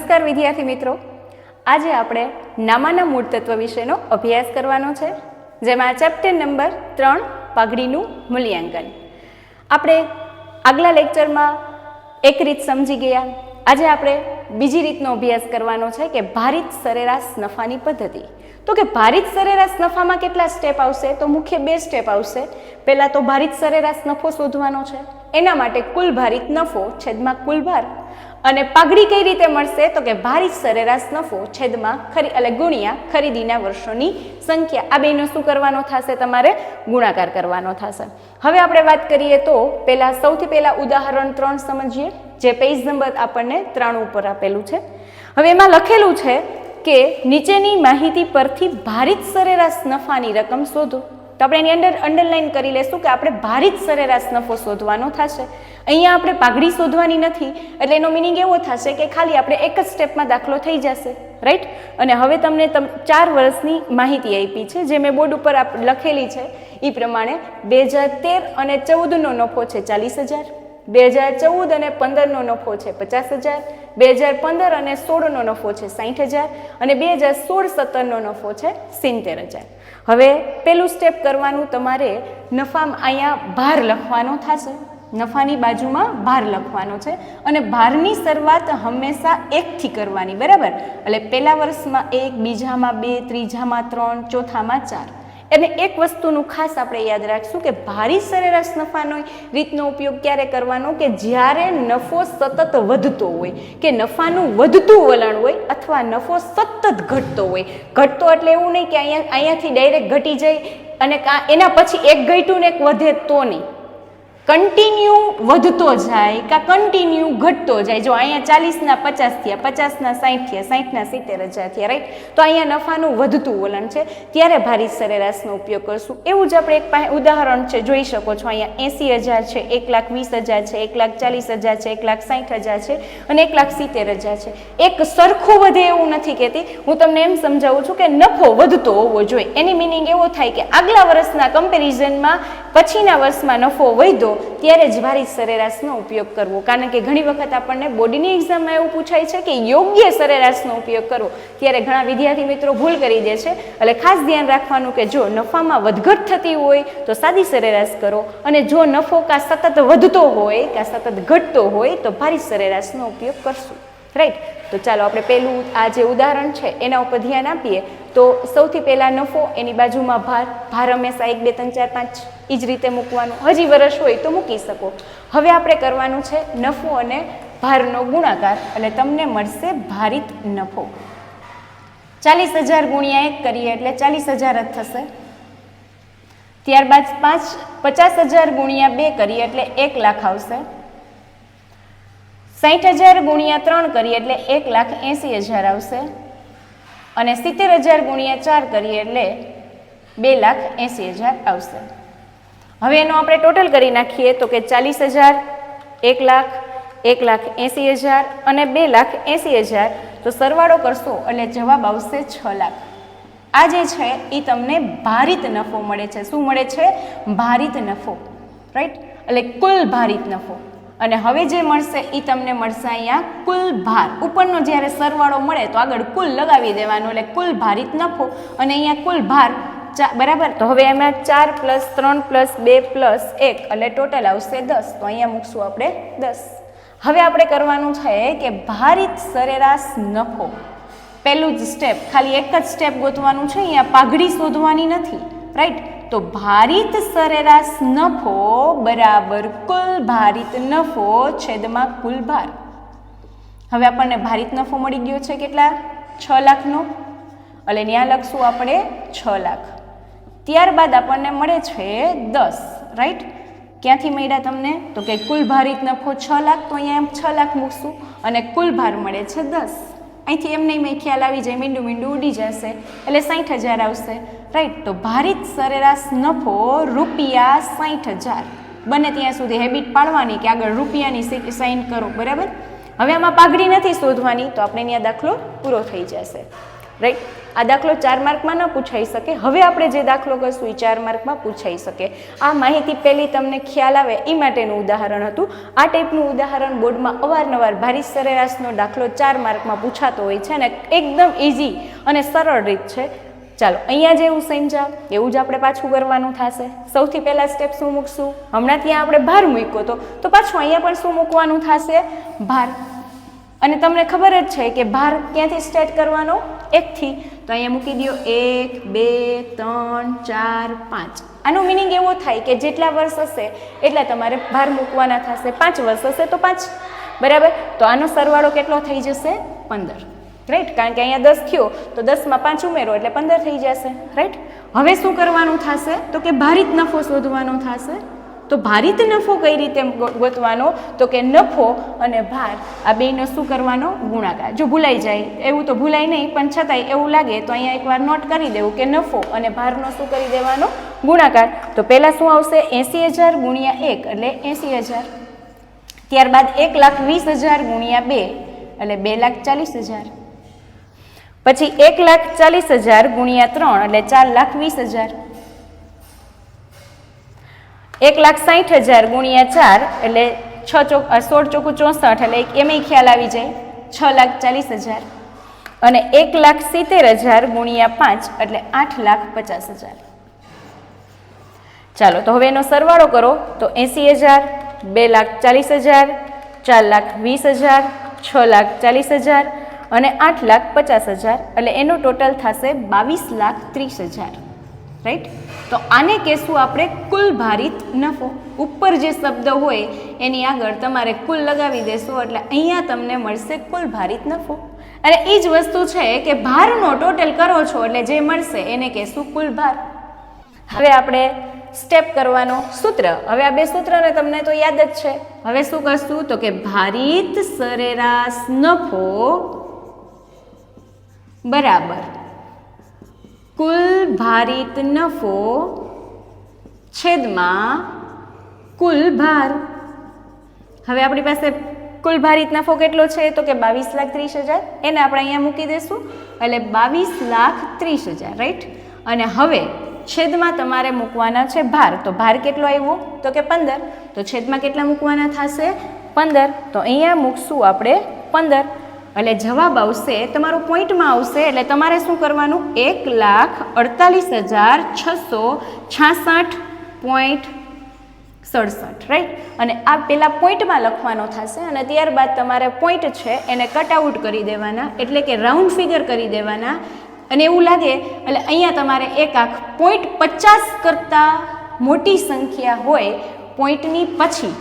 નમસ્કાર વિદ્યાર્થી મિત્રો, આજે આપણે નામાના મૂળ તત્વ વિશેનો અભ્યાસ કરવાનો છે, જેમાં ચેપ્ટર નંબર 3 પાઘડીનું મૂલ્યાંકન. આપણે આગલા લેક્ચરમાં એક રીત સમજી ગયા. આજે આપણે બીજી રીતનો અભ્યાસ કરવાનો છે કે ભારિત સરેરાશ નફાની પદ્ધતિ. તો કે ભારિત સરેરાશ નફામાં કેટલા સ્ટેપ આવશે? તો મુખ્ય 2 સ્ટેપ આવશે. પહેલા તો ભારિત સરેરાશ નફો શોધવાનો છે. એના માટે કુલ ભારિત નફો છેદમાં કુલ ભાર, અને પાઘડી કઈ રીતે મળશે? તો કે ભારિત સરેરાશ નફો છેદમાં ગુણ્યા ખરીદીના વર્ષોની સંખ્યા. આ બેનો શું કરવાનો થશે? તમારે ગુણાકાર કરવાનો થશે. હવે આપણે વાત કરીએ તો સૌથી પહેલા ઉદાહરણ 3 સમજીએ, જે પેજ નંબર આપણને 3 ઉપર આપેલું છે. હવે એમાં લખેલું છે કે નીચેની માહિતી પરથી ભારિત સરેરાશ નફાની રકમ શોધો. તો આપણે એની અંદર અંડરલાઈન કરી લેશું કે આપણે ભારિત સરેરાશ નફો શોધવાનો થશે. અહીંયા આપણે પાઘડી શોધવાની નથી, એટલે એનો મિનિંગ એવો થશે કે ખાલી આપણે એક જ સ્ટેપમાં દાખલો થઈ જશે, રાઈટ. અને હવે તમને 4 વર્ષની માહિતી આપી છે, જે મેં બોર્ડ ઉપર લખેલી છે એ પ્રમાણે 2013 અને 14નો નફો છે 40,000, 2014 અને 15નો નફો છે 50,000, 2015 અને 16નો નફો છે 60,000 અને 2016-17નો નફો છે 70,000. હવે પેલું સ્ટેપ કરવાનું, તમારે નફામાં અહીંયા ભાર લખવાનો થશે. નફાની બાજુમાં ભાર લખવાનો છે અને ભારની શરૂઆત હંમેશા 1 થી કરવાની, બરાબર. એટલે પહેલા વર્ષમાં 1, બીજામાં 2, ત્રીજામાં 3, ચોથામાં 4. અને એક વસ્તુનું ખાસ આપણે યાદ રાખશું કે ભારિત સરેરાશ નફાનો રીતનો ઉપયોગ ક્યારે કરવાનો? કે જ્યારે નફો સતત વધતો હોય, કે નફાનું વધતું વલણ હોય, અથવા નફો સતત ઘટતો હોય. ઘટતો એટલે એવું નહીં કે અહીંયાથી ડાયરેક્ટ ઘટી જાય અને એના પછી એક ઘટ્યું ને એક વધે, તો નહીં. કન્ટિન્યુ વધતો જાય કે કન્ટિન્યુ ઘટતો જાય. જો અહીંયા 40ના 50 થયા, 50ના 60 થયા, 60ના 70,000 થયા, રાઈટ. તો અહીંયા નફાનું વધતું વલણ છે, ત્યારે ભારિત સરેરાશનો ઉપયોગ કરશું. એવું જ આપણે એક ઉદાહરણ છે, જોઈ શકો છો. અહીંયા 80,000 છે, 1,20,000 છે, 1,40,000 છે, 1,60,000 છે અને 1,70,000 છે. એક સરખું વધે એવું નથી કહેતી, હું તમને એમ સમજાવું છું કે નફો વધતો હોવો જોઈએ. એની મિનિંગ એવો થાય કે આગલા વર્ષના કમ્પેરિઝનમાં પછીના વર્ષમાં નફો વધ્યો, ત્યારે જ ભારિત સરેરાશનો ઉપયોગ કરવો. કારણ કે ઘણી વખત આપણને બોર્ડની એક્ઝામમાં એવું પૂછાય છે કે યોગ્ય સરેરાશનો ઉપયોગ કરવો, ત્યારે ઘણા વિદ્યાર્થી મિત્રો ભૂલ કરી દે છે. એટલે ખાસ ધ્યાન રાખવાનું કે જો નફામાં વધઘટ થતી હોય તો સાદી સરેરાશ કરો, અને જો નફો કાં સતત વધતો હોય કાં સતત ઘટતો હોય તો ભારિત સરેરાશનો ઉપયોગ કરશું, રાઈટ. તો ચાલો આપણે પહેલું આ જે ઉદાહરણ છે એના ઉપર ધ્યાન આપીએ. તો સૌથી પહેલા નફો, એની બાજુમાં ભાર. ભાર હંમેશા 1, 2, 3, 4, 5 એ જ રીતે મૂકવાનું. હજી વર્ષ હોય તો મૂકી શકો. હવે આપણે કરવાનું છે નફો અને ભારનો ગુણાકાર, એટલે તમને મળશે ભારિત નફો. 40,000 ગુણ્યા 1 કરીએ એટલે 40,000 જ થશે. ત્યારબાદ 50,000 ગુણ્યા 2 કરીએ એટલે 1 લાખ આવશે. 60,000 ગુણ્યા 3 કરીએ એટલે 1,80,000 આવશે. અને 70,000 ગુણ્યા 4 કરીએ એટલે 2,80,000 આવશે. હવે એનો આપણે ટોટલ કરી નાખીએ તો કે 40,000, 1 લાખ, 1,80,000 અને 2,80,000. તો સરવાળો કરશો એટલે જવાબ આવશે 6 લાખ. આ જે છે એ તમને ભારિત નફો મળે છે. શું મળે છે? ભારિત નફો, રાઈટ. એટલે કુલ ભારિત નફો. અને હવે જે મળશે એ તમને મળશે અહીંયા કુલ ભાર. ઉપરનો જ્યારે સરવાળો મળે તો આગળ કુલ લગાવી દેવાનો, એટલે કુલ ભારિત નફો. અને અહીંયા કુલ ભાર, બરાબર. તો હવે એમાં 4 + 3 + 2 + 1 એટલે ટોટલ આવશે 10. તો અહીંયા મૂકશું આપણે 10. હવે આપણે કરવાનું છે કે ભારિત સરેરાશ નફો. પહેલું જ સ્ટેપ, ખાલી એક જ સ્ટેપ ગોતવાનું છે, અહીંયા પાઘડી શોધવાની નથી, રાઈટ. તો ભારિત સરેરાશ નફો બરાબર કુલ ભારિત નફો છેદમાં કુલ ભાર. હવે આપણને ભારિત નફો મળી ગયો છે કેટલા? 6 લાખનો. એટલે ત્યાં લખશું આપણે 6 લાખ. ત્યારબાદ આપણને મળે છે 10, રાઈટ. ક્યાંથી મળ્યા તમને? તો કે કુલ ભારિત નફો 6 લાખ, તો અહીંયા 6 લાખ મૂકશું અને કુલ ભાર મળે છે 10. અહીંથી એમ નહીં મેં ખ્યાલ આવી જાય, મીંડું ઉડી જશે, એટલે 60,000 આવશે, રાઈટ. તો ભારિત સરેરાશ નફો ₹60,000. બને ત્યાં સુધી હેબિટ પાડવાની કે આગળ રૂપિયાની સાઇન કરો, બરાબર. હવે આમાં પાઘડી નથી શોધવાની, તો આપણે અહીંયા દાખલો પૂરો થઈ જશે, રાઈટ. આ દાખલો 4 માર્કમાં ન પૂછાઈ શકે. હવે આપણે જે દાખલો કરશું એ 4 માર્કમાં પૂછાઈ શકે. આ માહિતી પહેલી તમને ખ્યાલ આવે એ માટેનું ઉદાહરણ હતું. આ ટાઈપનું ઉદાહરણ બોર્ડમાં અવારનવાર ભારિત સરેરાશનો દાખલો 4 માર્કમાં પૂછાતો હોય છે અને એકદમ ઇઝી અને સરળ રીત છે. ચાલો અહીંયા જેવું સમજાવ એવું જ આપણે પાછું કરવાનું થશે. સૌથી પહેલાં સ્ટેપ શું મૂકશું? હમણાં ત્યાં આપણે ભાર મૂક્યો હતો તો પાછું અહીંયા પણ શું મૂકવાનું થશે? ભાર. અને તમને ખબર જ છે કે ભાર ક્યાંથી સ્ટાર્ટ કરવાનો? 1 થી. તો અહીંયા મૂકી દો 1 2 3 4 5. આનો મિનિંગ એવો થાય કે જેટલા વર્ષ હશે એટલા તમારે ભાર મૂકવાના થશે. 5 વર્ષ હશે તો 5, બરાબર. તો આનો સરવાળો કેટલો થઈ જશે? 15, રાઈટ. કારણ કે અહીંયા 10 થયો તો 10માં 5 ઉમેરો એટલે 15 થઈ જશે, રાઈટ. હવે શું કરવાનું થશે? તો કે ભારિત નફો શોધવાનો થશે. તો ભારિત નફો કઈ રીતે ગોતવાનો? તો કે નફો અને ભાર આ બેનો શું કરવાનો? ગુણાકાર. જો ભૂલાઈ જાય એવું તો ભૂલાય નહીં, પણ છતાંય એવું લાગે તો અહીંયા એકવાર નોટ કરી દેવું કે નફો અને ભારનો શું કરી દેવાનો? ગુણાકાર. તો પહેલાં શું આવશે? 80,000 ગુણ્યા 1 એટલે 80,000. ત્યારબાદ 1,20,000 ગુણ્યા 2 એટલે 2,40,000. પછી 1,40,000 ગુણ્યા 3 એટલે 4,20,000. 1,60,000 ગુણ્યા 4 એટલે 16 ચોકું 64 એટલે એમાંય ખ્યાલ આવી જાય 6,40,000. અને 1,70,000 ગુણ્યા 5 એટલે 8,50,000. ચાલો તો હવે એનો સરવાળો કરો તો 80,000, 2,40,000, 4,20,000, 6,40,000 અને 8,50,000 એટલે એનો ટોટલ થશે 22,30,000, રાઈટ. તો આને કહેશું આપણે કુલ ભારિત નફો. ઉપર જે શબ્દ હોય એની આગળ તમારે કુલ લગાવી દેશો એટલે અહીંયા તમને મળશે કુલ ભારિત નફો. અને એ જ વસ્તુ છે કે ભારનો ટોટલ કરો છો એટલે જે મળશે એને કહેશું કુલ ભાર. હવે આપણે સ્ટેપ કરવાનો સૂત્ર. હવે આ બે સૂત્રને તમને તો યાદ જ છે. હવે શું કરશું? તો કે ભારિત સરેરાશ નફો બરાબર કુલ ભારિત નફો છેદમાં કુલ ભાર. હવે આપણી પાસે કુલ ભારિત નફો કેટલો છે? તો કે 22,30,000. એને આપણે અહીંયા મૂકી દઈશું એટલે 22,30,000, રાઈટ. અને હવે છેદમાં તમારે મૂકવાના છે ભાર. તો ભાર કેટલો આવ્યો? તો કે 15. તો છેદમાં કેટલા મૂકવાના થશે? 15. તો અહીંયા મૂકશું આપણે 15 એટલે જવાબ આવશે તમારું પોઈન્ટમાં આવશે. એટલે તમારે શું કરવાનું? 1,48,666.67, રાઈટ. અને આ પેલા પોઈન્ટમાં લખવાનો થશે અને ત્યારબાદ તમારે પોઈન્ટ છે એને કટ આઉટ કરી દેવાના, એટલે કે રાઉન્ડ ફિગર કરી દેવાના. અને એવું લાગે એટલે અહીંયા તમારે એક આંખ 0.50 કરતાં મોટી સંખ્યા હોય પોઈન્ટની પછી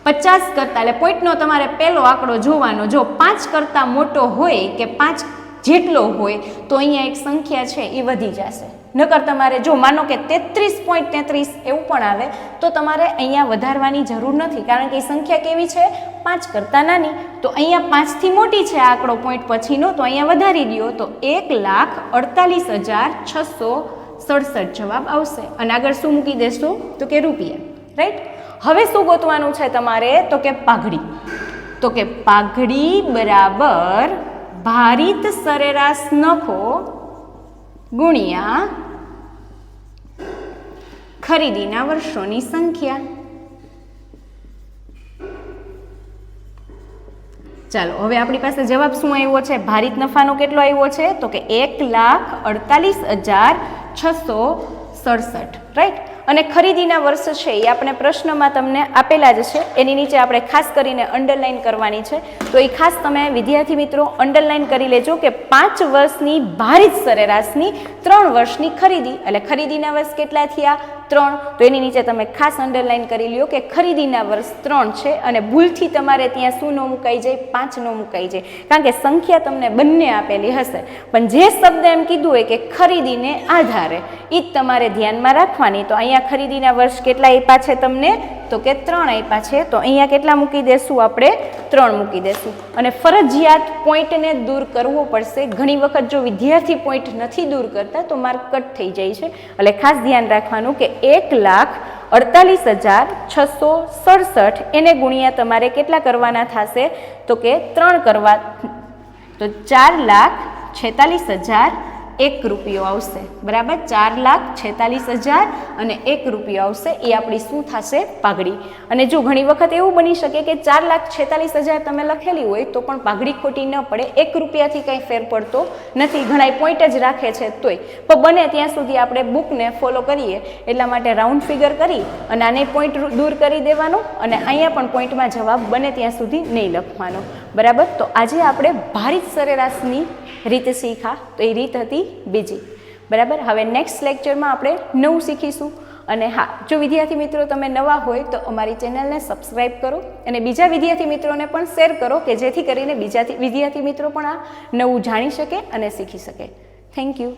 50 કરતાં, એટલે પોઈન્ટનો તમારે પહેલો આંકડો જોવાનો. જો 5 કરતાં મોટો હોય કે 5 જેટલો હોય તો અહીંયા એક સંખ્યા છે એ વધી જશે. નકર તમારે જો માનો કે 33.33 એવું પણ આવે તો તમારે અહીંયા વધારવાની જરૂર નથી, કારણ કે એ સંખ્યા કેવી છે? 5 કરતાં નાની. તો અહીંયા 5 થી મોટી છે આ આંકડો પોઈન્ટ પછીનો, તો અહીંયા વધારી દો તો 1,48,667 જવાબ આવશે. અને આગળ શું મૂકી દેશો? તો કે રૂપિયા, રાઈટ. હવે શું ગોતવાનું છે તમારે? તો કે પાઘડી. તો કે પાઘડી બરાબર ભારિત સરેરાશ નફો ગુણ્યા ખરીદીના વર્ષોની સંખ્યા. ચાલો હવે આપણી પાસે જવાબ શું આવ્યો છે? ભારિત નફાનો કેટલો આવ્યો છે? તો કે 1,48,667, રાઈટ. અને ખરીદીના વર્ષ છે એ આપણે પ્રશ્નમાં તમને આપેલા જ છે. એની નીચે આપણે ખાસ કરીને અંડરલાઇન કરવાની છે. તો એ ખાસ તમે વિદ્યાર્થી મિત્રો અંડરલાઇન કરી લેજો કે 5 વર્ષની ભારિત સરેરાશની 3 વર્ષની ખરીદી, એટલે ખરીદીના વર્ષ કેટલા થયા? 3. તો એની નીચે તમે ખાસ અંડરલાઇન કરી લ્યો કે ખરીદીના વર્ષ 3 છે અને ભૂલથી તમારે ત્યાં શું ન મુકાઈ જાય? 5 ન મુકાઈ જાય, કારણ કે સંખ્યા તમને બંને આપેલી હશે. પણ જે શબ્દ એમ કીધું હોય કે ખરીદીને આધારે, એ જ તમારે ધ્યાનમાં રાખવાની. તો અહીંયા ખરીદીના વર્ષ કેટલા આપ્યા છે તમને? તો કે 3 આપ્યા છે. તો અહીંયા કેટલા મૂકી દેશું આપણે? 3 મૂકી દેશું. અને ફરજિયાત પોઈન્ટને દૂર કરવો પડશે. ઘણી વખત જો વિદ્યાર્થી પોઈન્ટ નથી દૂર કરતા તો માર્ક કટ થઈ જાય છે. એટલે ખાસ ધ્યાન રાખવાનું કે 1,48,667 એને ગુણ્યા તમારે કેટલા કરવાના થશે? તો કે 3 કરવા, તો 4,46,000 1 રૂપિયો આવશે, બરાબર. 4,46,000 અને 1 રૂપિયો આવશે, એ આપણી શું થશે? પાઘડી. અને જો ઘણી વખત એવું બની શકે કે 4,46,000 તમે લખેલી હોય તો પણ પાઘડી ખોટી ન પડે, 1 રૂપિયાથી કંઈ ફેર પડતો નથી, ઘણા પોઈન્ટ જ રાખે છે તોય. પણ બને ત્યાં સુધી આપણે બુકને ફોલો કરીએ એટલા માટે રાઉન્ડ ફિગર કરી અને આને પોઈન્ટ દૂર કરી દેવાનો અને અહીંયા પણ પોઈન્ટમાં જવાબ બને ત્યાં સુધી નહીં લખવાનો, બરાબર. તો આજે આપણે ભારિત સરેરાશની રીતે શીખા, તો એ રીત હતી બીજી, બરાબર. હવે નેક્સ્ટ લેક્ચરમાં આપણે નવું શીખીશું. અને હા, જો વિદ્યાર્થી મિત્રો તમે નવા હોય તો અમારી ચેનલને સબસ્ક્રાઈબ કરો અને બીજા વિદ્યાર્થી મિત્રોને પણ શેર કરો કે જેથી કરીને બીજા વિદ્યાર્થી મિત્રો પણ આ નવું જાણી શકે અને શીખી શકે. Thank you.